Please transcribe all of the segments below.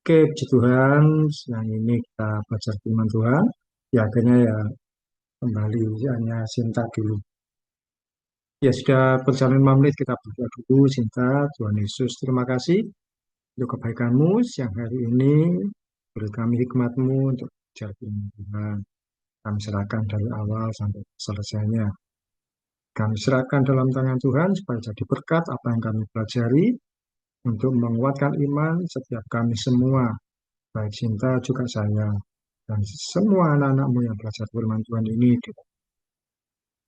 Oke, puji Tuhan, yang ini kita baca firman Tuhan. Ya, akhirnya ya kembali hanya Sinta dulu. Ya, sudah berjalan 5 menit kita berdoa dulu, Sinta. Tuhan Yesus, terima kasih untuk kebaikan-Mu siang hari ini. Beri kami hikmat-Mu untuk belajar firman Tuhan. Kami serahkan dari awal sampai selesainya. Kami serahkan dalam tangan Tuhan supaya jadi berkat apa yang kami pelajari untuk menguatkan iman setiap kami semua, baik Sinta juga saya, dan semua anak-anakmu yang belajar firman Tuhan ini.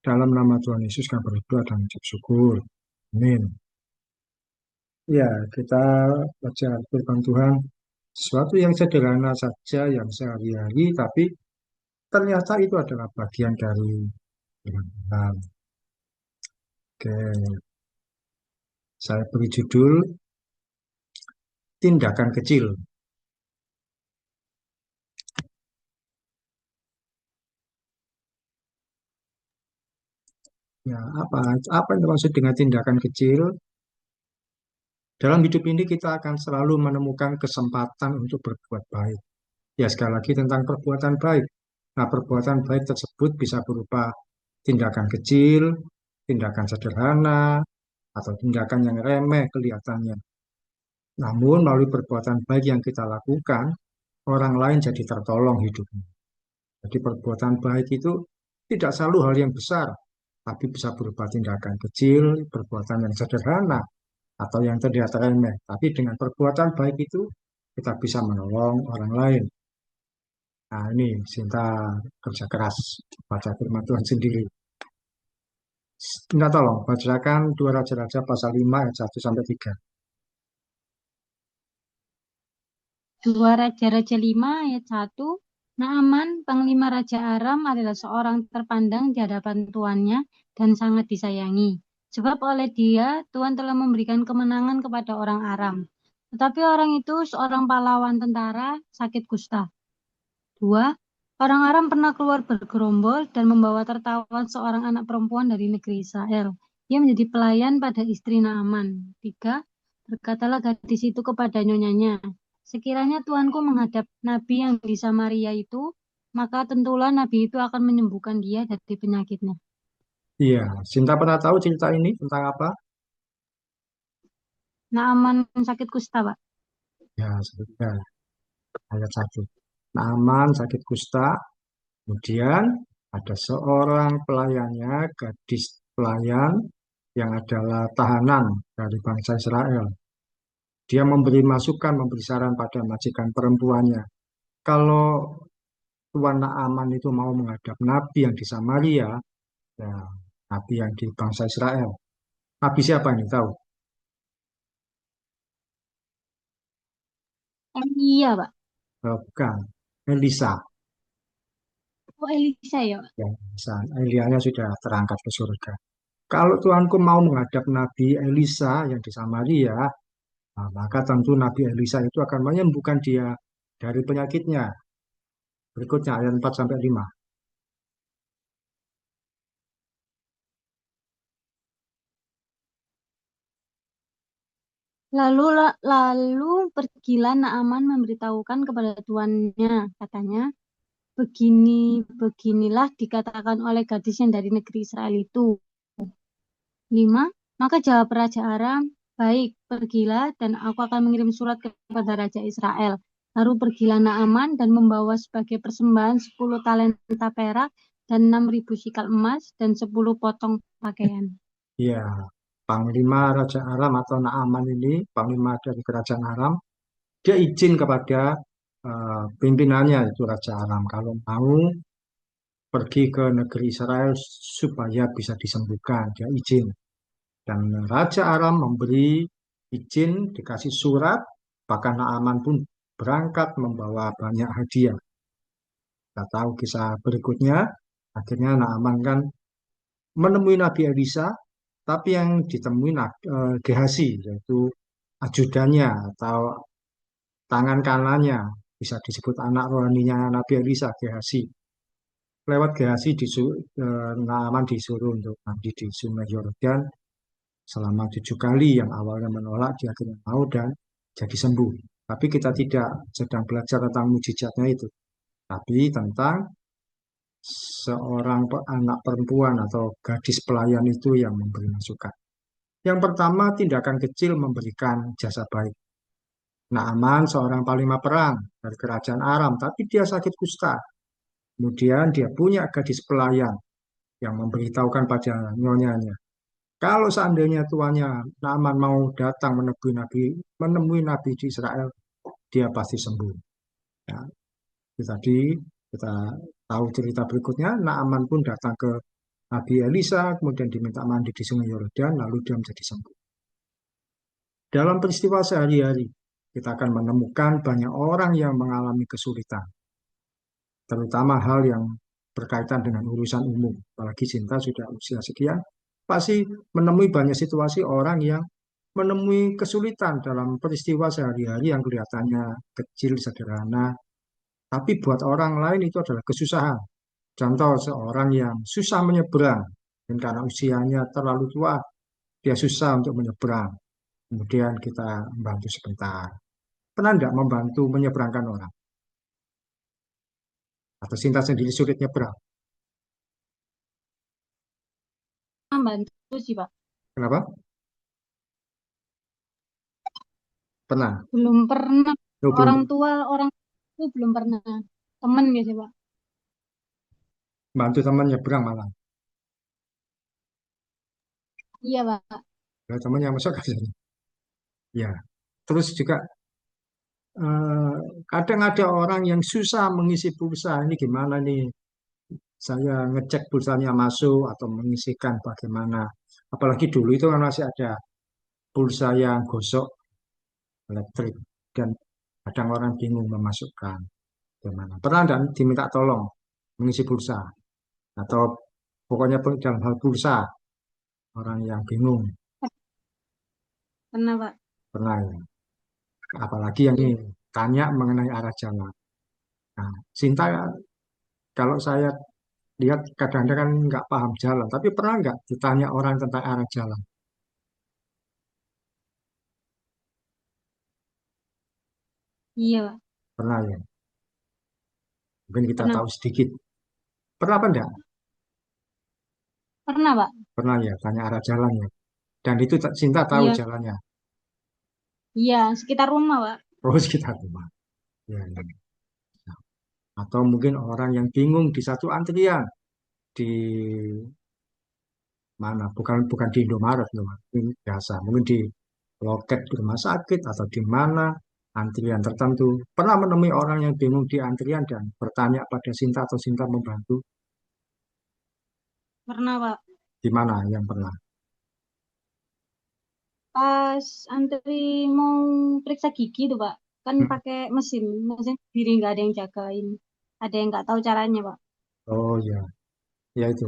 Dalam nama Tuhan Yesus kami berdoa dan mengucap syukur. Amin. Ya, kita baca firman Tuhan. Sesuatu yang sederhana saja, yang sehari-hari, tapi ternyata itu adalah bagian dari firman Tuhan. Oke, saya beri judul Tindakan Kecil. Ya, apa yang dimaksud dengan tindakan kecil? Dalam hidup ini kita akan selalu menemukan kesempatan untuk berbuat baik. Ya, sekali lagi tentang perbuatan baik. Nah, perbuatan baik tersebut bisa berupa tindakan kecil, tindakan sederhana, atau tindakan yang remeh kelihatannya. Namun, melalui perbuatan baik yang kita lakukan, orang lain jadi tertolong hidupnya. Jadi, perbuatan baik itu tidak selalu hal yang besar, tapi bisa berupa tindakan kecil, perbuatan yang sederhana, atau yang terlihat remeh. Tapi dengan perbuatan baik itu, kita bisa menolong orang lain. Nah, ini Sinta kerja keras baca firman Tuhan sendiri. Minta tolong bacakan 2 Raja-Raja pasal 5 ayat 1 sampai 3. 2 Raja-Raja 5 ayat 1. Naaman, panglima Raja Aram adalah seorang terpandang di hadapan tuannya dan sangat disayangi. Sebab oleh dia, Tuhan telah memberikan kemenangan kepada orang Aram. Tetapi orang itu seorang pahlawan tentara sakit kusta. 2. Orang Aram pernah keluar bergerombol dan membawa tertawan seorang anak perempuan dari negeri Israel. Ia menjadi pelayan pada istri Naaman. 3. Berkatalah gadis itu kepada nyonyanya, sekiranya tuanku menghadap nabi yang di Samaria itu, maka tentulah nabi itu akan menyembuhkan dia dari penyakitnya. Iya, Sinta pernah tahu cerita ini tentang apa? Naaman sakit kusta, Pak. Ya, sebutnya ayat 1. Naaman sakit kusta, kemudian ada seorang pelayannya, gadis pelayan yang adalah tahanan dari bangsa Israel. Dia memberi masukan, memberi saran pada majikan perempuannya. Kalau Tuan Naaman itu mau menghadap nabi yang di Samaria, ya, nabi yang di bangsa Israel. Nabi siapa ini tahu? Iya, Pak. Bukan, Elisa. Oh, Elisa ya, Pak. Ya, Elisa. Elianya sudah terangkat ke surga. Kalau Tuanku mau menghadap Nabi Elisa yang di Samaria, nah, maka tentu Nabi Elisa itu akan menyembuhkan dia dari penyakitnya. Berikutnya ayat 4 sampai 5. Lalu pergilah Naaman memberitahukan kepada tuannya, katanya, beginilah dikatakan oleh gadis yang dari negeri Israel itu. 5. Maka jawab Raja Aram, baik, pergilah dan aku akan mengirim surat kepada Raja Israel. Lalu pergilah Naaman dan membawa sebagai persembahan 10 talenta perak dan 6.000 sikal emas dan 10 potong pakaian. Ya, Panglima Raja Aram atau Naaman ini, Panglima dari Kerajaan Aram, dia izin kepada pimpinannya itu Raja Aram kalau mau pergi ke negeri Israel supaya bisa disembuhkan. Dia izin. Dan Raja Aram memberi izin, dikasih surat, bahkan Naaman pun berangkat membawa banyak hadiah. Kita tahu kisah berikutnya, akhirnya Naaman kan menemui Nabi Elisa, tapi yang ditemui Gehasi, yaitu ajudannya atau tangan kanannya, bisa disebut anak rohaninya Nabi Elisa, Gehasi. Lewat Gehasi Naaman disuruh untuk mandi di Sungai Yordan selama 7 kali. Yang awalnya menolak dia akhirnya mau dan jadi sembuh. Tapi kita tidak sedang belajar tentang mujizatnya itu, tapi tentang seorang anak perempuan atau gadis pelayan itu yang memberi masukan. Yang pertama, tindakan kecil memberikan jasa baik. Naaman seorang panglima perang dari kerajaan Aram, tapi dia sakit kusta. Kemudian dia punya gadis pelayan yang memberitahukan pada nyonyanya, kalau seandainya tuannya Naaman mau datang menemui Nabi di Israel, dia pasti sembuh. Ya, itu tadi kita tahu cerita berikutnya. Naaman pun datang ke Nabi Elisa, kemudian diminta mandi di Sungai Yordan, lalu dia menjadi sembuh. Dalam peristiwa sehari-hari, kita akan menemukan banyak orang yang mengalami kesulitan, terutama hal yang berkaitan dengan urusan umum. Apalagi Cinta sudah usia sekian, pasti menemui banyak situasi orang yang menemui kesulitan dalam peristiwa sehari-hari yang kelihatannya kecil, sederhana, tapi buat orang lain itu adalah kesusahan. Contoh seorang yang susah menyeberang, dan karena usianya terlalu tua, dia susah untuk menyeberang. Kemudian kita membantu sebentar. Pernah tidak membantu menyeberangkan orang? Atau Sinta sendiri sulit nyeberang? Bantu sih, Pak. Kenapa? Pernah. Belum pernah. Oh, Orang belum. tua, orang itu belum pernah. Temen gitu, Pak. Bantu teman nyeberang malah. Iya, Pak. Ya, teman yang masuk ke sini. Ya. Terus juga eh, kadang ada orang yang susah mengisi pulsa. Ini gimana nih? Saya ngecek pulsanya masuk atau mengisikan bagaimana. Apalagi dulu itu kan masih ada pulsa yang gosok elektrik dan kadang orang bingung memasukkan bagaimana. Pernah tidak diminta tolong mengisi pulsa atau pokoknya dalam hal pulsa orang yang bingung Pernah, Pak. pernah ya. Apalagi yang Iya. ini tanya mengenai arah jalan. Nah, Sinta kalau saya lihat kadang-kadang kan nggak paham jalan, tapi pernah nggak ditanya orang tentang arah jalan? Iya, Pak. Pernah ya. Mungkin kita Pernah. tahu sedikit. Pernah apa enggak? Pernah, Pak. Pernah ya, tanya arah jalan ya. Dan itu Sinta tahu Iya. jalannya. Iya, sekitar rumah, Pak. Terus kita rumah. Ya, ya. Atau mungkin orang yang bingung di satu antrian di mana? Bukan bukan di Indomaret loh, mungkin biasa. Mungkin di loket di rumah sakit atau di mana antrian tertentu. Pernah menemui orang yang bingung di antrian dan bertanya pada Sinta atau Sinta membantu. Pernah, Pak. Di mana yang pernah? Pas antri mau periksa gigi tuh, Pak. Kan Hmm. pakai mesin sendiri nggak ada yang jagain. Ada yang nggak tahu caranya, Pak. Oh ya, ya itu.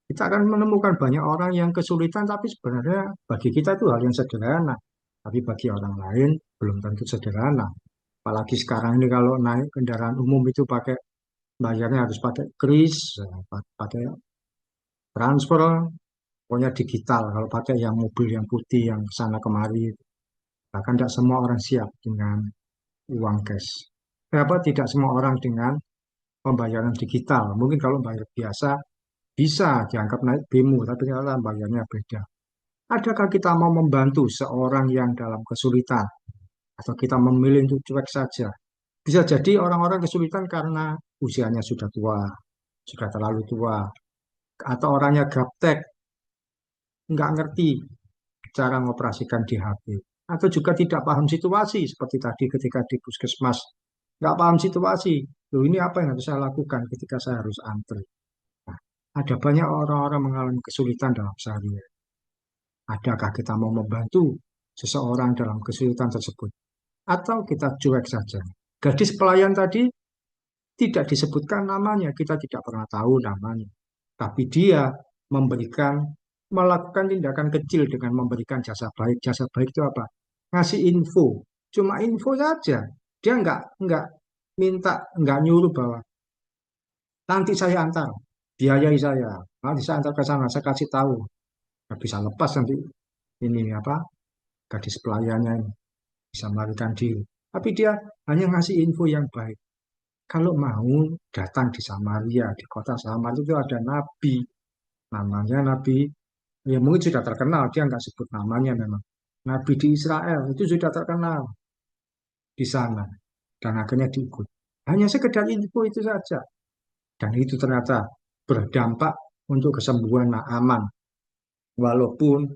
Kita akan menemukan banyak orang yang kesulitan, tapi sebenarnya bagi kita itu hal yang sederhana. Tapi bagi orang lain belum tentu sederhana. Apalagi sekarang ini kalau naik kendaraan umum itu bayarnya harus pakai kris, pakai transfer, pokoknya digital. Kalau pakai yang mobil yang putih yang sana kemari, bahkan tidak semua orang siap dengan uang cash. Kenapa tidak semua orang dengan pembayaran digital? Mungkin kalau bayar biasa bisa dianggap naik BEMO, tapi kalau bayarnya beda. Adakah kita mau membantu seorang yang dalam kesulitan? Atau kita memilih untuk cuek saja? Bisa jadi orang-orang kesulitan karena usianya sudah tua, sudah terlalu tua. Atau orangnya gaptek, nggak ngerti cara mengoperasikan di HP. Atau juga tidak paham situasi, seperti tadi ketika di puskesmas. Nggak paham situasi. Loh, ini apa yang harus saya lakukan ketika saya harus antri? Nah, ada banyak orang-orang mengalami kesulitan dalam sehari-hari. Adakah kita mau membantu seseorang dalam kesulitan tersebut? Atau kita cuek saja? Gadis pelayan tadi tidak disebutkan namanya, kita tidak pernah tahu namanya. Tapi dia memberikan, melakukan tindakan kecil dengan memberikan jasa baik. Jasa baik itu apa? Ngasih info. Cuma info saja. Dia nggak minta, nggak nyuruh bahwa nanti saya antar, biayai saya. Nanti saya antar ke sana, saya kasih tahu. Nggak bisa lepas nanti ini apa gadis pelayannya ini bisa melarikan diri. Tapi dia hanya ngasih info yang baik. Kalau mau datang di Samaria, di kota Samaria itu ada nabi, namanya nabi, ya mungkin sudah terkenal, dia nggak sebut namanya memang. Nabi di Israel itu sudah terkenal di sana, dan akhirnya diikut. Hanya sekedar info itu saja, dan itu ternyata berdampak untuk kesembuhan Naaman. Walaupun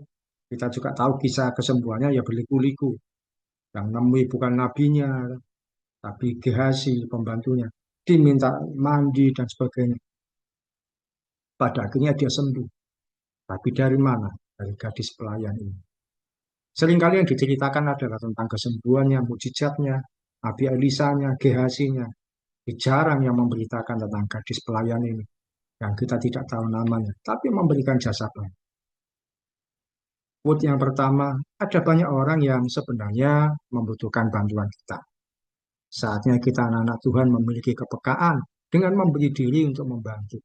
kita juga tahu kisah kesembuhannya ya berliku-liku, yang nemui bukan nabinya, tapi Gehasi, pembantunya, diminta mandi dan sebagainya. Pada akhirnya dia sembuh. Tapi dari mana? Dari gadis pelayan ini. Seringkali yang diceritakan adalah tentang kesembuhannya, mujizatnya, Nabi Elisanya, Gehasinya. Jarang yang memberitakan tentang gadis pelayan ini. Yang kita tidak tahu namanya, tapi memberikan jasa banyak. Quote yang pertama, ada banyak orang yang sebenarnya membutuhkan bantuan kita. Saatnya kita anak-anak Tuhan memiliki kepekaan dengan memberi diri untuk membantu.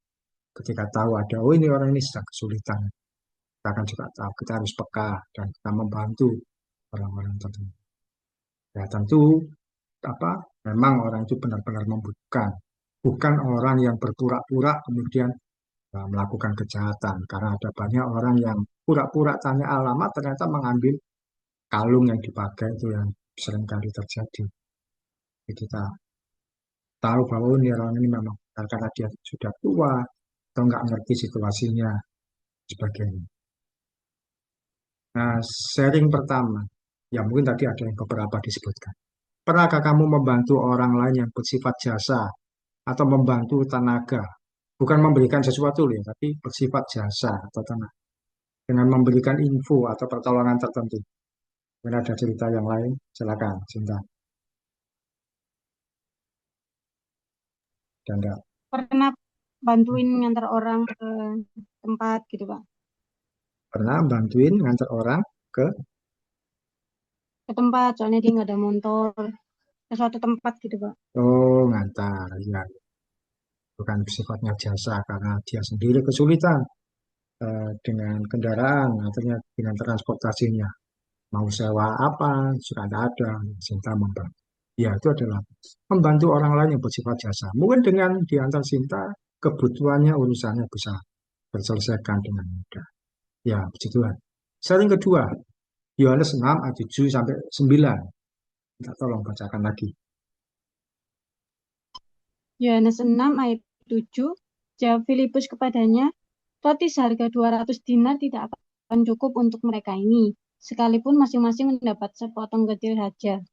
Ketika tahu ada, oh ini orang ini sedang kesulitan, kita akan juga tahu kita harus peka dan kita membantu orang-orang tertentu. Ya tentu apa? Memang orang itu benar-benar membutuhkan, bukan orang yang berpura-pura kemudian melakukan kejahatan. Karena ada banyak orang yang pura-pura tanya alamat ternyata mengambil kalung yang dipakai itu yang seringkali terjadi. Jadi kita tahu bahwa ini orang ini memang karena dia sudah tua atau nggak ngerti situasinya sebagainya. Nah, sharing pertama, ya mungkin tadi ada yang beberapa disebutkan. Pernahkah kamu membantu orang lain yang bersifat jasa atau membantu tenaga? Bukan memberikan sesuatu ya, tapi bersifat jasa atau tenaga. Dengan memberikan info atau pertolongan tertentu. Mungkin ada cerita yang lain, silakan, Cinta. Dan enggak. Pernah bantuin ngantar orang ke tempat gitu, Pak. Pernah bantuin ngantar orang ke, Ke tempat, soalnya dia nggak ada motor. Ke suatu tempat gitu, Pak. oh ngantar, ya. Bukan sifatnya jasa karena dia sendiri kesulitan dengan kendaraan, artinya dengan transportasinya. Mau sewa apa, sudah ada, Sinta membantu. Ya, itu adalah membantu orang lain yang bersifat jasa. Mungkin dengan diantar Sinta, kebutuhannya, urusannya bisa terselesaikan dengan mudah. Ya, begitulah. Sering kedua, Yohanes 6 ayat 7 sampai 9. Kita tolong bacakan lagi. Yohanes 6 ayat 7, jawab Filipus kepadanya, roti seharga 200 dinar tidak akan cukup untuk mereka ini, sekalipun masing-masing mendapat sepotong kecil saja.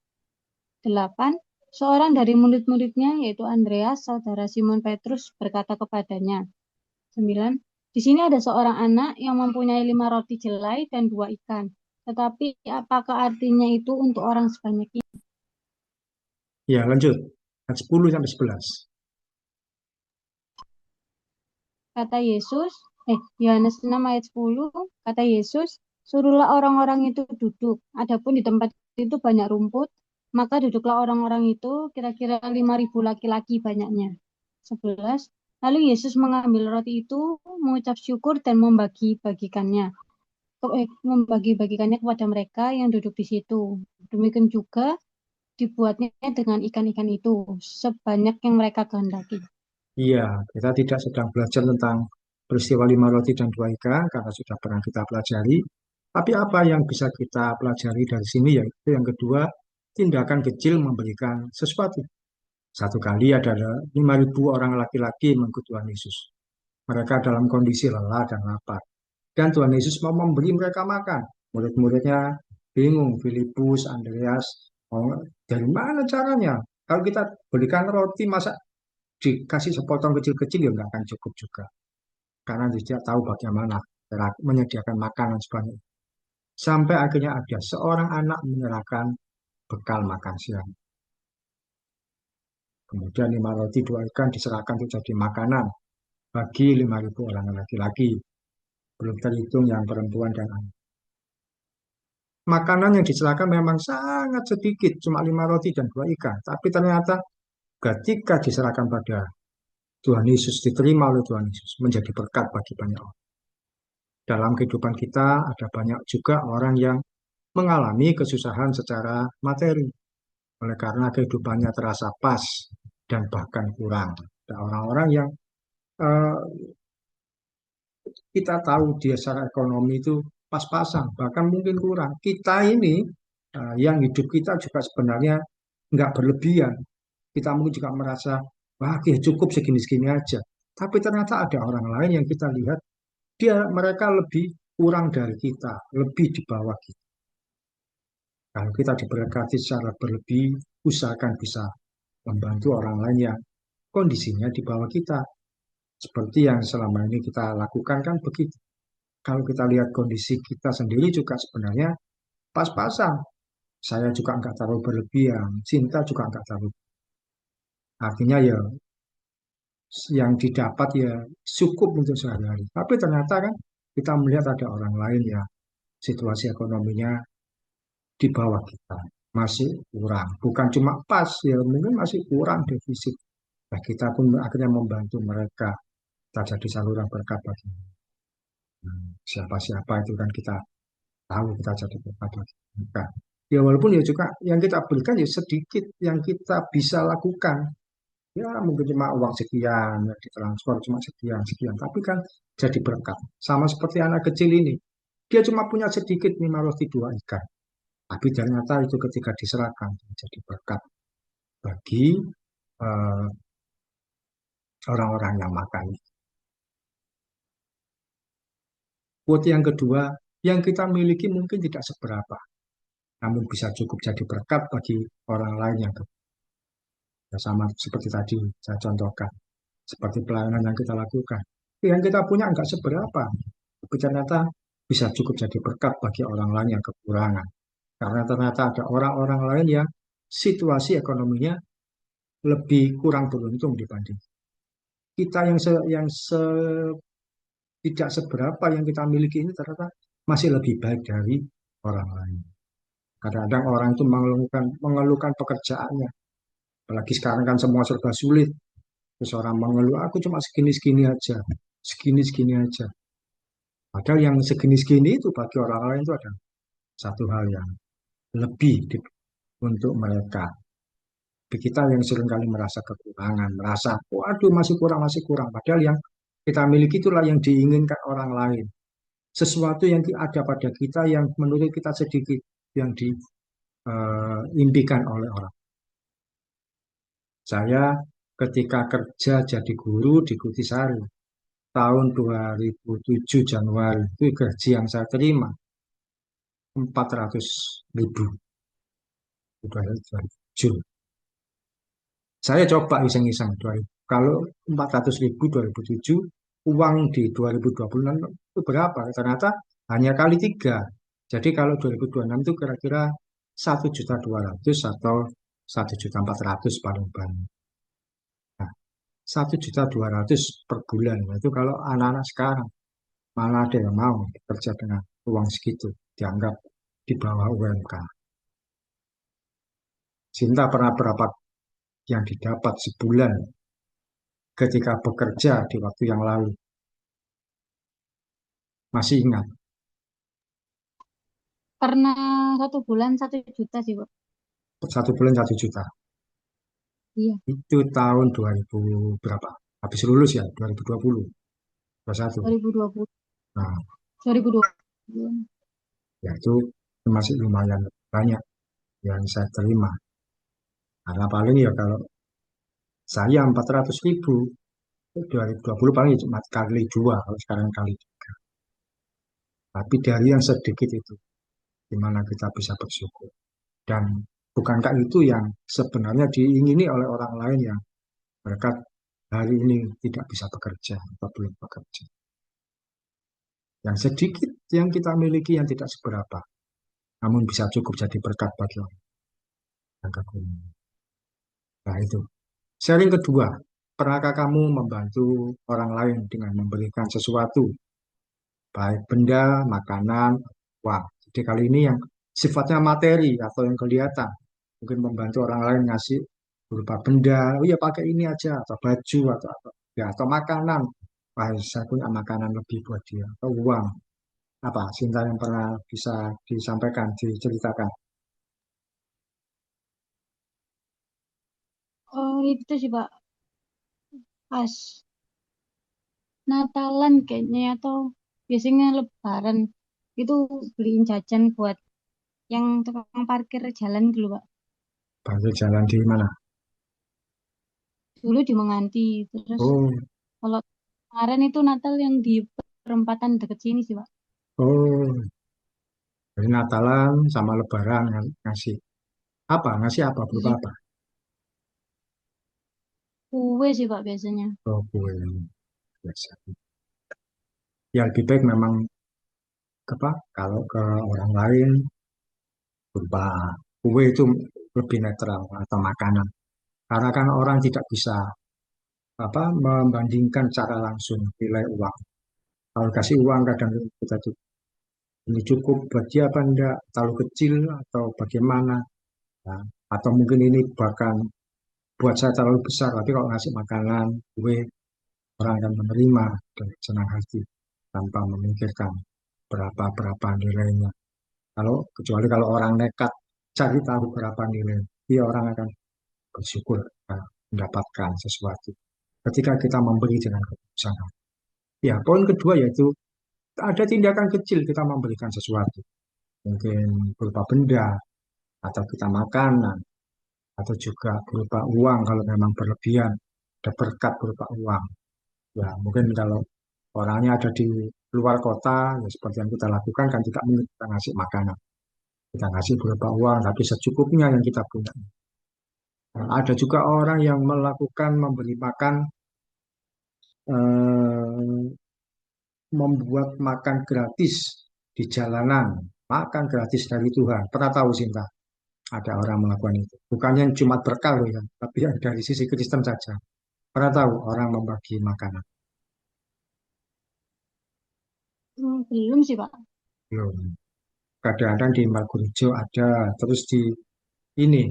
8. Seorang dari murid-muridnya, yaitu Andreas, saudara Simon Petrus, berkata kepadanya. 9. Di sini ada seorang anak yang mempunyai 5 roti jelai dan 2 ikan. Tetapi apakah artinya itu untuk orang sebanyak ini? Ya, lanjut. Ayat 10 sampai 11. Kata Yesus, Yohanes 6 ayat 10, kata Yesus, suruhlah orang-orang itu duduk. Adapun di tempat itu banyak rumput, maka duduklah orang-orang itu kira-kira 5.000 laki-laki banyaknya. 11. Lalu Yesus mengambil roti itu, mengucap syukur dan membagi-bagikannya kepada mereka yang duduk di situ. Demikian juga dibuatnya dengan ikan-ikan itu, sebanyak yang mereka kehendaki. Iya, kita tidak sedang belajar tentang peristiwa 5 roti dan 2 ikan karena sudah pernah kita pelajari. Tapi apa yang bisa kita pelajari dari sini yaitu yang kedua, tindakan kecil memberikan sesuatu. Satu kali ada 5.000 orang laki-laki mengikut Tuhan Yesus. Mereka dalam kondisi lelah dan lapar. Dan Tuhan Yesus mau memberi mereka makan. Murid-muridnya bingung, Filipus, Andreas, oh, dari mana caranya? Kalau kita berikan roti, masa dikasih sepotong kecil-kecil ya nggak akan cukup juga. Karena dia tahu bagaimana cara menyediakan makanan sebanyak. Sampai akhirnya ada seorang anak menyerahkan bekal makan siang. Kemudian 5 roti 2 ikan diserahkan untuk jadi makanan bagi 5.000 orang laki-laki. Belum terhitung yang perempuan dan anak. Makanan yang diserahkan memang sangat sedikit, cuma 5 roti dan 2 ikan. Tapi ternyata ketika diserahkan pada Tuhan Yesus, diterima oleh Tuhan Yesus, menjadi berkat bagi banyak orang. Dalam kehidupan kita ada banyak juga orang yang mengalami kesusahan secara materi. oleh karena kehidupannya terasa pas dan bahkan kurang. Ada orang-orang yang eh, kita tahu dia secara ekonomi itu pas-pasan, bahkan mungkin kurang. Kita ini yang hidup kita juga sebenarnya nggak berlebihan. Kita mungkin juga merasa, wah ya cukup segini-segini aja. Tapi ternyata ada orang lain yang kita lihat, mereka lebih kurang dari kita, lebih di bawah kita. Kalau kita diberkati secara berlebih, usahakan bisa membantu orang lain yang kondisinya di bawah kita. Seperti yang selama ini kita lakukan kan begitu. Kalau kita lihat kondisi kita sendiri juga sebenarnya pas-pasan. Saya juga nggak terlalu berlebihan, cinta juga nggak terlalu. Artinya ya yang didapat ya cukup untuk sehari-hari. Tapi ternyata kan kita melihat ada orang lain ya situasi ekonominya di bawah kita masih kurang. Bukan cuma pas ya mungkin masih kurang defisit. Nah, kita pun akhirnya membantu mereka. Kita jadi saluran berkat bagi siapa-siapa itu kan kita tahu kita jadi berkat bagi mereka. Ya walaupun ya juga yang kita berikan ya sedikit yang kita bisa lakukan. Ya mungkin cuma uang sekian, ya, ditransfer cuma sekian, sekian. Tapi kan jadi berkat. Sama seperti anak kecil ini. Dia cuma punya sedikit 5 roti 2 ikan. Tapi ternyata itu ketika diserahkan jadi berkat bagi eh, orang-orang yang makan. Quote yang kedua, yang kita miliki mungkin tidak seberapa, namun bisa cukup jadi berkat bagi orang lain yang sama seperti tadi saya contohkan, seperti pelayanan yang kita lakukan. Yang kita punya enggak seberapa, tapi ternyata bisa cukup jadi berkat bagi orang lain yang kekurangan. Karena ternyata ada orang-orang lain yang situasi ekonominya lebih kurang beruntung dibanding kita tidak seberapa yang kita miliki ini ternyata masih lebih baik dari orang lain. Kadang-kadang orang itu mengeluhkan pekerjaannya. Apalagi sekarang kan semua serba sulit. Terus orang mengeluh, aku cuma segini-segini aja. Segini-segini aja. Padahal yang segini-segini itu bagi orang lain itu ada satu hal yang lebih untuk mereka. Tapi kita yang seringkali merasa kekurangan, merasa, waduh masih kurang, masih kurang. Padahal yang kita miliki itulah yang diinginkan orang lain. Sesuatu yang ada pada kita yang menurut kita sedikit, yang diimpikan oleh orang. Saya ketika kerja jadi guru di Kutisari tahun 2007 Januari itu gaji yang saya terima 400.000 udah 2007. Saya coba iseng-iseng 2000. Kalau 400.000 2007 uang di 2026 itu berapa? Ternyata hanya kali tiga. Jadi kalau 2026 itu kira-kira 1.200.000 atau 1.400.000 paling banyak. 1.200.000 per bulan. Nah, itu kalau anak-anak sekarang malah ada yang mau bekerja dengan uang segitu, dianggap di bawah UMK. Cinta pernah berapa yang didapat sebulan ketika bekerja di waktu yang lalu? Masih ingat? Pernah 1 bulan 1 juta sih, Pak. 1 bulan 1 juta. Iya, Itu tahun 2000 berapa? Habis lulus ya, 2020, 21. 2020. Nah, 2020. ya itu masih lumayan banyak yang saya terima. Karena paling ya kalau saya 400.000, 2020 paling cuma kali dua, kalau sekarang kali tiga. Tapi dari yang sedikit itu, di mana kita bisa bersyukur. Dan bukankah itu yang sebenarnya diingini oleh orang lain yang mereka hari ini tidak bisa bekerja atau belum bekerja. Yang sedikit yang kita miliki yang tidak seberapa, namun bisa cukup jadi berkat bagi orang yang kekurangan. Nah itu. Sharing kedua, pernahkah kamu membantu orang lain dengan memberikan sesuatu, baik benda, makanan, uang? Jadi kali ini yang sifatnya materi atau yang kelihatan, mungkin membantu orang lain ngasih berupa benda, oh ya pakai ini aja, atau baju, atau apa, ya, atau makanan. Wah, saya punya makanan lebih buat dia, atau uang. Apa, Sinta yang pernah bisa disampaikan, diceritakan? Oh, itu sih Pak, pas Natalan kayaknya atau biasanya Lebaran itu beliin jajan buat yang tukang parkir jalan dulu Pak. Bantu jalan di mana? Dulu di Menganti, terus Oh, kalau kemarin itu Natal yang di perempatan deket sini sih Pak. oh, dari Natalan sama Lebaran ngasih apa? Ngasih apa? Berupa Iya, apa? kue sih Pak biasanya. Oh, kue biasa. Ya lebih baik memang apa? Kalau ke orang lain berupa kue itu lebih netral atau makanan. Karena kan orang tidak bisa apa membandingkan secara langsung nilai uang. Kalau kasih uang kadang kita tuh ini cukup buat dia apa enggak, terlalu kecil atau bagaimana. Nah, atau mungkin ini bahkan buat saya terlalu besar, tapi kalau ngasih makanan, kue, orang akan menerima dengan senang hati tanpa memikirkan berapa-berapa nilainya. Kecuali kalau orang nekat cari tahu berapa nilai, dia orang akan bersyukur mendapatkan sesuatu. Ketika kita memberi dengan ketulusan. Ya, poin kedua yaitu ada tindakan kecil kita memberikan sesuatu. Mungkin berupa benda, atau kita makanan, atau juga berupa uang kalau memang berlebihan, ada berkat berupa uang. Ya, mungkin kalau orangnya ada di luar kota, ya seperti yang kita lakukan kan tidak mungkin kita ngasih makanan. Kita ngasih berupa uang, tapi secukupnya yang kita punya. Nah, ada juga orang yang melakukan memberi makan, eh, membuat makan gratis di jalanan, makan gratis dari Tuhan. Pernah tahu Sinta? Ada orang melakukan itu. Bukan yang cuma berkah loh ya, tapi yang dari sisi Kristen saja. Pernah tahu orang membagi makanan? Belum sih Pak. Belum. Kadang-kadang di Margorejo ada, terus di ini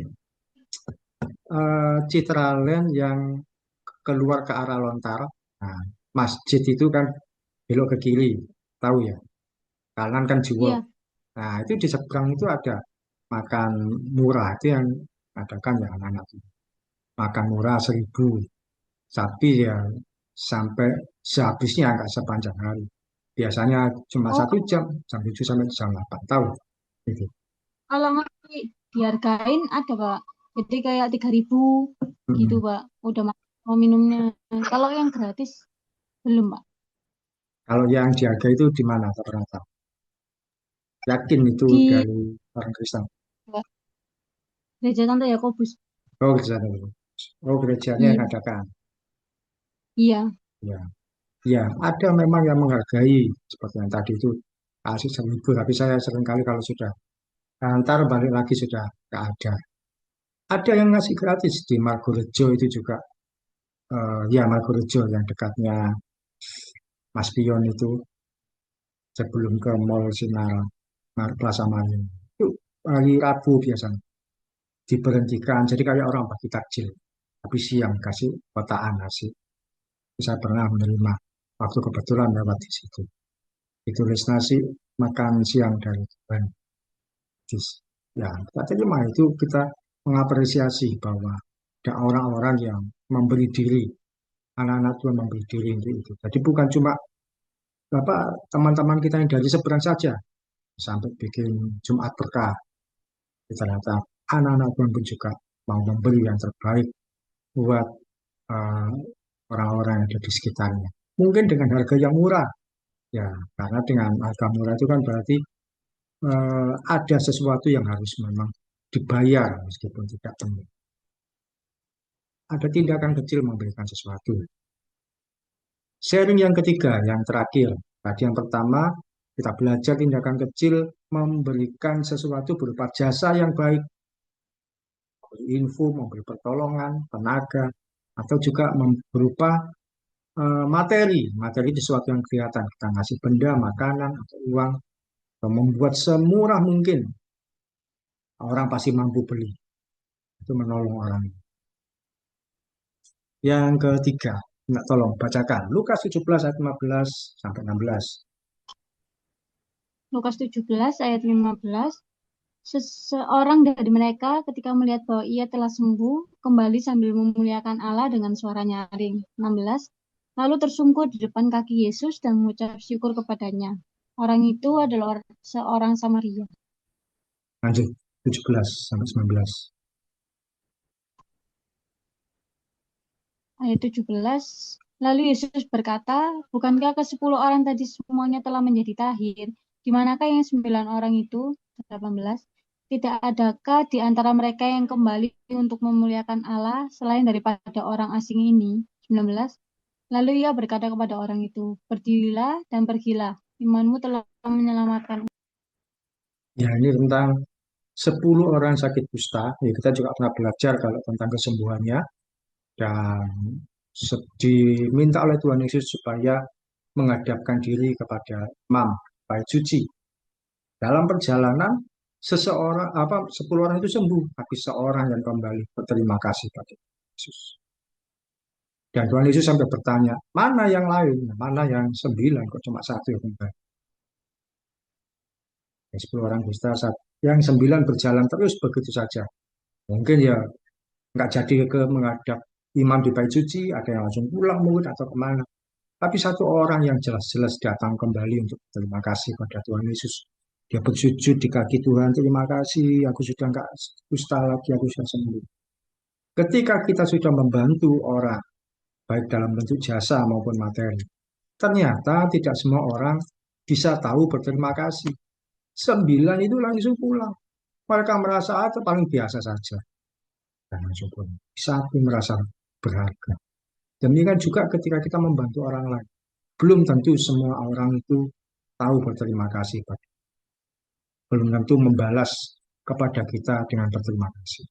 Citraland yang keluar ke arah Lontar. Nah, masjid itu kan belok ke kiri, tahu ya? Kanan kan Jiwo. Iya. Nah, itu di seberang itu ada makan murah itu yang adakan ya anak-anak. Makan murah 1.000, tapi ya sampai sehabisnya nggak sepanjang hari. Biasanya cuma Oh, 1 jam, jam 7 sampai jam 8 tahu. Gitu. kalau masih dihargain ada Pak. Jadi kayak 3.000 gitu Mm-mm. Pak. Udah mau minumnya. Kalau yang gratis belum Pak. Kalau yang diharga itu di mana? Tak pernah tahu. Yakin itu Di dari orang Kristen. Gereja Santo Yakobus. Oh, gereja dulu. Oh, gerejanya yang Iya. adakan. Iya. Ya, ya, ada memang yang menghargai seperti yang tadi itu kasih 1.000, tapi saya seringkali kalau sudah antar balik lagi sudah nggak ada. Ada yang ngasih gratis di Margorejo itu juga. Ya, Margorejo yang dekatnya Mas Pion itu sebelum ke Mall Sinar Plaza Manin. Itu hari Rabu biasanya diberhentikan. Jadi kayak orang bagi takjil. Tapi siang kasih kotaan nasi. Saya pernah menerima waktu kebetulan lewat di situ. Ditulis nasi makan siang dari Tuhan. Ya, kita terima itu kita mengapresiasi bahwa ada orang-orang yang memberi diri, anak-anak Tuhan memberi diri untuk itu. Jadi bukan cuma Bapak teman-teman kita yang dari seberang saja sampai bikin Jumat berkah. Ternyata anak-anak Tuhan pun juga mau memberi yang terbaik buat eh, orang-orang yang ada di sekitarnya. Mungkin dengan harga yang murah, ya karena dengan harga murah itu kan berarti ada sesuatu yang harus memang dibayar meskipun tidak penuh. Ada tindakan kecil memberikan sesuatu. Sharing yang ketiga, yang terakhir. Tadi yang pertama, kita belajar tindakan kecil memberikan sesuatu berupa jasa yang baik, memberi info, memberi pertolongan, tenaga, atau juga berupa materi. Materi itu sesuatu yang kelihatan. Kita ngasih benda, makanan, atau uang, atau membuat semurah mungkin. Orang pasti mampu beli. Itu menolong orang. Yang ketiga, nggak tolong bacakan. Lukas 17 ayat 15 sampai 16. Lukas 17 ayat 15 Seseorang dari mereka ketika melihat bahwa ia telah sembuh, kembali sambil memuliakan Allah dengan suara nyaring. 16. Lalu tersungkur di depan kaki Yesus dan mengucap syukur kepadanya. Orang itu adalah seorang Samaria. Lanjut, 17 sampai 19. Ayat 17. Lalu Yesus berkata, bukankah ke-10 orang tadi semuanya telah menjadi tahir? Di manakah yang 9 orang itu? 18. Tidak adakah di antara mereka yang kembali untuk memuliakan Allah selain daripada orang asing ini? 19. Lalu ia berkata kepada orang itu, berdirilah dan pergilah, imanmu telah menyelamatkan. Ya, ini tentang 10 orang sakit kusta. Ya, kita juga pernah belajar kalau tentang kesembuhannya. Dan diminta oleh Tuhan Yesus supaya menghadapkan diri kepada imam, bait suci. Dalam perjalanan, seseorang, 10 orang itu sembuh, tapi seorang yang kembali berterima kasih pada Yesus. Dan Tuhan Yesus sampai bertanya, mana yang lain? Mana yang 9? Kok cuma satu yang kembali? Ya, 10 orang dusta, yang 9 berjalan terus begitu saja. Mungkin ya nggak jadi ke menghadap imam di bait suci, ada yang langsung pulang mungkin atau kemana. Tapi satu orang yang jelas-jelas datang kembali untuk terima kasih pada Tuhan Yesus. Dia bersujud di kaki Tuhan, terima kasih, aku sudah nggak kusta lagi, aku sudah sembuh. Ketika kita sudah membantu orang, baik dalam bentuk jasa maupun materi, ternyata tidak semua orang bisa tahu berterima kasih. 9 itu langsung pulang. Mereka merasa itu paling biasa saja. Dan langsung pulang. Satu merasa berharga. Demikian juga ketika kita membantu orang lain. Belum tentu semua orang itu tahu berterima kasih. Belum tentu membalas kepada kita dengan berterima kasih.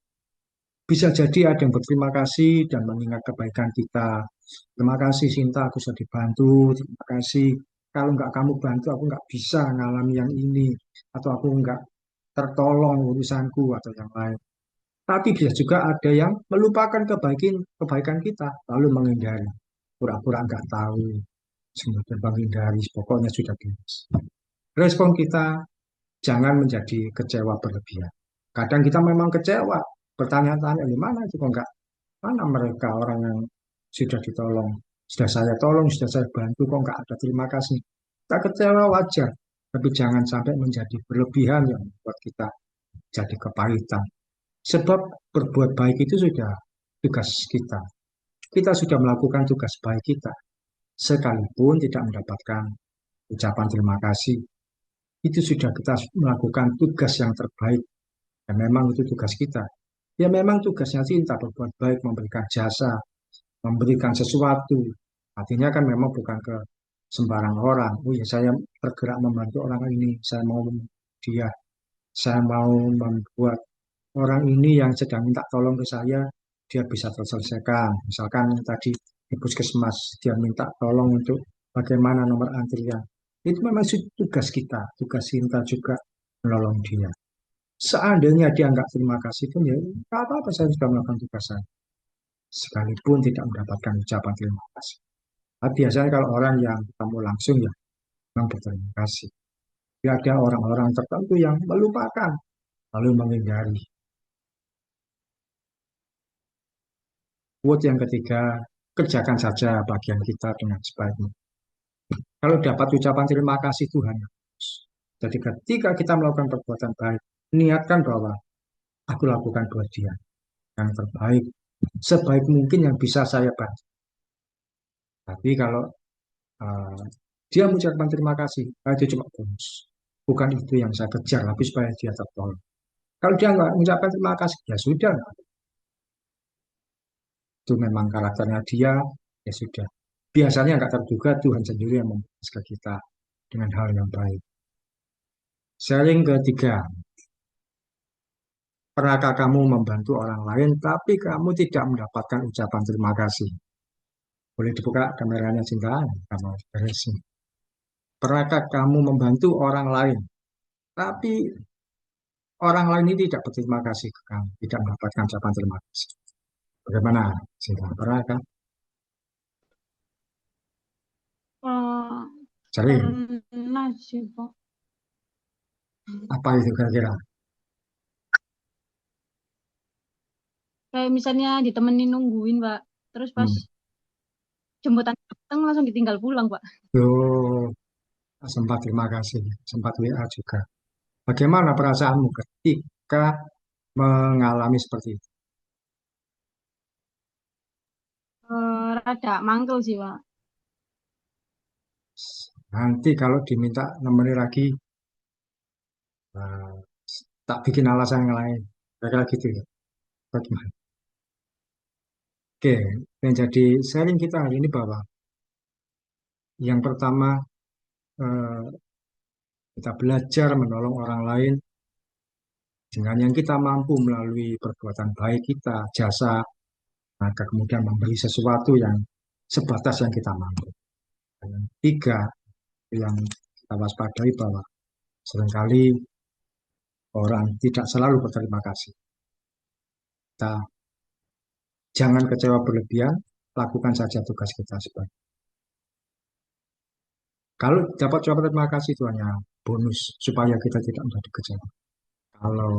Bisa jadi ada yang berterima kasih dan mengingat kebaikan kita. Terima kasih Sinta, aku sudah dibantu. Terima kasih. Kalau nggak kamu bantu, aku nggak bisa ngalami yang ini. Atau aku nggak tertolong urusanku atau yang lain. Tapi bisa juga ada yang melupakan kebaikan kebaikan kita, lalu menghindari. Pura-pura nggak tahu, kemudian menghindari, pokoknya sudah bebas. Respon kita jangan menjadi kecewa berlebihan. Kadang kita memang kecewa, bertanya-tanya, di mana itu kok enggak? Mana mereka orang yang sudah ditolong? Sudah saya tolong, sudah saya bantu, kok enggak ada terima kasih. Kita kecewa wajar, tapi jangan sampai menjadi berlebihan yang membuat kita jadi kepahitan. Sebab berbuat baik itu sudah tugas kita. Kita sudah melakukan tugas baik kita, sekalipun tidak mendapatkan ucapan terima kasih. Itu sudah kita melakukan tugas yang terbaik. Dan memang itu tugas kita. Ya memang tugasnya cinta berbuat baik, memberikan jasa, memberikan sesuatu. Artinya kan memang bukan ke sembarang orang. Oh ya saya bergerak membantu orang ini, saya mau dia, saya mau membuat orang ini yang sedang minta tolong ke saya, dia bisa terselesaikan. Misalkan tadi di puskesmas, dia minta tolong untuk bagaimana nomor antrian. Itu memang tugas kita, tugas cinta juga menolong dia. Seandainya dia nggak terima kasih pun ya nggak apa-apa saya sudah melakukan tugas saya. Sekalipun tidak mendapatkan ucapan terima kasih. Tapi biasanya kalau orang yang ketemu langsung ya memang berterima kasih. Tapi ada orang-orang tertentu yang melupakan lalu menghindari. Quote yang ketiga, kerjakan saja bagian kita dengan sebaiknya. Kalau dapat ucapan terima kasih Tuhan. Jadi ketika kita melakukan perbuatan baik, niatkan bahwa aku lakukan buat dia yang terbaik, sebaik mungkin yang bisa saya bantu. Tapi kalau uh, dia mengucapkan terima kasih, itu cuma bonus. Bukan itu yang saya kejar, tapi supaya dia tertolong. Kalau dia nggak mengucapkan terima kasih, ya sudah. Itu memang karakternya dia, ya sudah. Biasanya nggak terduga Tuhan sendiri yang membalas ke kita dengan hal yang baik. Sharing ketiga, pernahkah kamu membantu orang lain, tapi kamu tidak mendapatkan ucapan terima kasih? Boleh dibuka kameranya, Cinta? Kamu beresin. Pernahkah kamu membantu orang lain, tapi orang lain ini tidak berterima kasih ke kamu, tidak mendapatkan ucapan terima kasih? Bagaimana, Cinta? Pernahkah? Eh, Sering. pernah sih, Pak. Apa itu kira-kira? Kayak misalnya ditemenin nungguin, Pak. Terus pas Hmm. jemputan datang langsung ditinggal pulang, Pak. Tuh, sempat terima kasih, sempat WA juga. Bagaimana perasaanmu ketika mengalami seperti itu? Rada mangkel sih, Pak. Nanti kalau diminta nemeni lagi, eh, tak bikin alasan yang lain. Kira-kira gitu ya. Bagaimana? Oke, yang jadi sharing kita hari ini bahwa yang pertama, eh, kita belajar menolong orang lain dengan yang kita mampu melalui perbuatan baik kita, jasa, maka kemudian memberi sesuatu yang sebatas yang kita mampu. Dan yang ketiga, yang kita waspadai bahwa seringkali orang tidak selalu berterima kasih. Kita jangan kecewa berlebihan, lakukan saja tugas kita sebagai. Kalau dapat jawab terima kasih itu hanya bonus supaya kita tidak menjadi kecewa. Kalau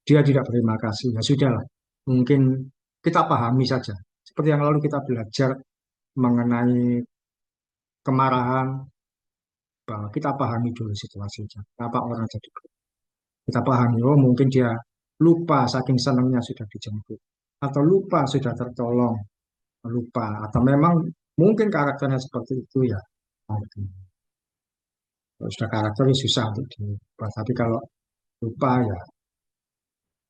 dia tidak berterima kasih, ya sudahlah. Mungkin kita pahami saja. Seperti yang lalu kita belajar mengenai kemarahan, bahwa kita pahami dulu situasinya. Kenapa orang jadi berubah. Kita pahami, oh mungkin dia lupa saking senangnya sudah dijemput. Atau lupa sudah tertolong, lupa. Atau memang mungkin karakternya seperti itu ya. Kalau sudah karakternya susah untuk diubah. Tapi kalau lupa ya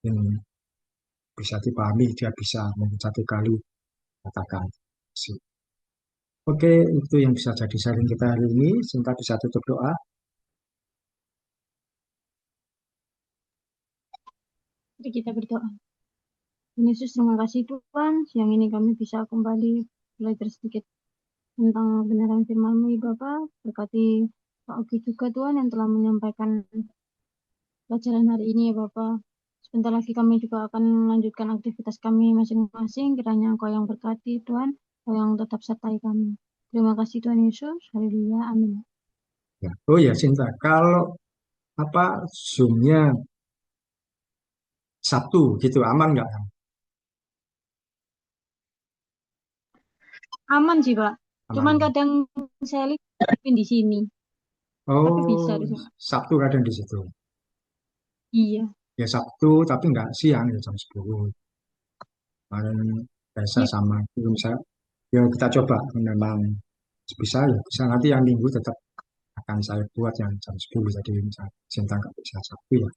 ini bisa dipahami, dia bisa mungkin satu kali katakan. Oke, itu yang bisa jadi sharing kita hari ini. Sinta bisa tutup doa. Jadi kita berdoa. Tuhan Yesus, terima kasih Tuhan. Siang ini kami bisa kembali belajar sedikit tentang kebenaran firman-Mu, ya Bapa. Berkati Pak Ogi juga Tuhan yang telah menyampaikan pelajaran hari ini, ya Bapa. Sebentar lagi kami juga akan melanjutkan aktivitas kami masing-masing. Kiranya Engkau yang berkati Tuhan, Engkau yang tetap sertai kami. Terima kasih Tuhan Yesus. Haleluya. Amin. Ya. Oh ya, Sinta, kalau apa Zoom-nya Sabtu gitu aman nggak? Aman sih, Pak. Cuman Aman. kadang saya lihat di sini, tapi bisa Oh, di sana. Sabtu kadang di situ. Iya. Ya Sabtu tapi nggak siang ya jam 10. Kemarin biasa Iya, sama itu saya ya kita coba memang bisa ya bisa nanti yang minggu tetap akan saya buat yang jam 10 jadi misalnya Sinta nggak bisa Sabtu ya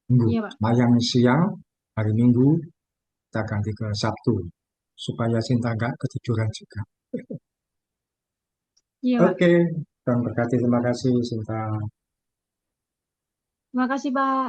minggu. iya, Pak. Nah yang siang hari Minggu kita ganti ke Sabtu supaya Sinta nggak ketiduran juga. Iya, Pak. Oke, dan berkati terima kasih Sinta. Terima kasih, Pak.